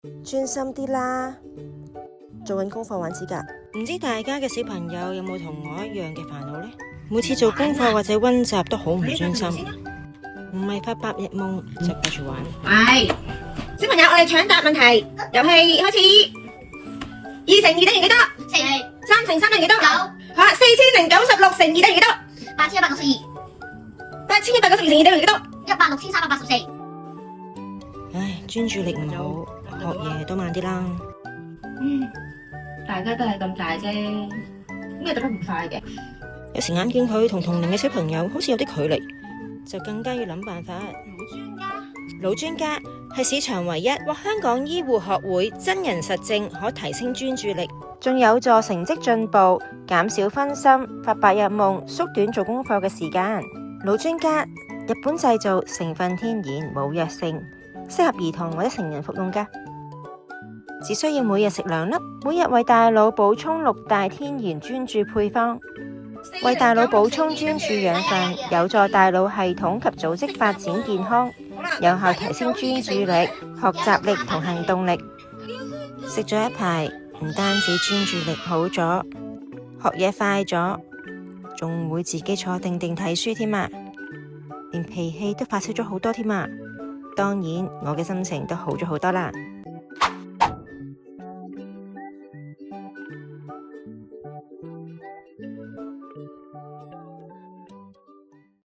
專心啲啦，做緊功課玩指甲。唔知大家嘅小朋友有冇同我一樣嘅煩惱呢？每次做功課或者溫習都好唔專心，唔係發白日夢就繼續玩。係，小朋友，我哋搶答問題，遊戲開始。2乘2等於幾多？3乘3等於幾多？9。好啦，4096乘2等於幾多8192。8192乘2等於幾多16384。唉，專注力唔好，學嘢都慢啲啦。大家都係咁大啫，咩讀得唔快嘅？有時眼見佢同齡嘅小朋友好似有啲距離，就更加要諗辦法。老專家係市場唯一獲香港醫護學會真人實證可提升專注力，仲有助成績進步，減少分心、發白日夢、縮短做功課嘅時間。老專家日本製造，成分天然，冇藥性，適合兒童或者成人服用㗎。只需要每日食2粒，每日為大腦補充6大天然專注配方，為大腦補充專注養分，有助大腦系統及組織發展健康，有效提升專注力、學習力同行動力。食咗一排，唔單止專注力好咗，學嘢快咗，仲會自己坐定定睇書添啊！連脾氣都發泄咗好多添啊！當然，我嘅心情都好咗好多啦〜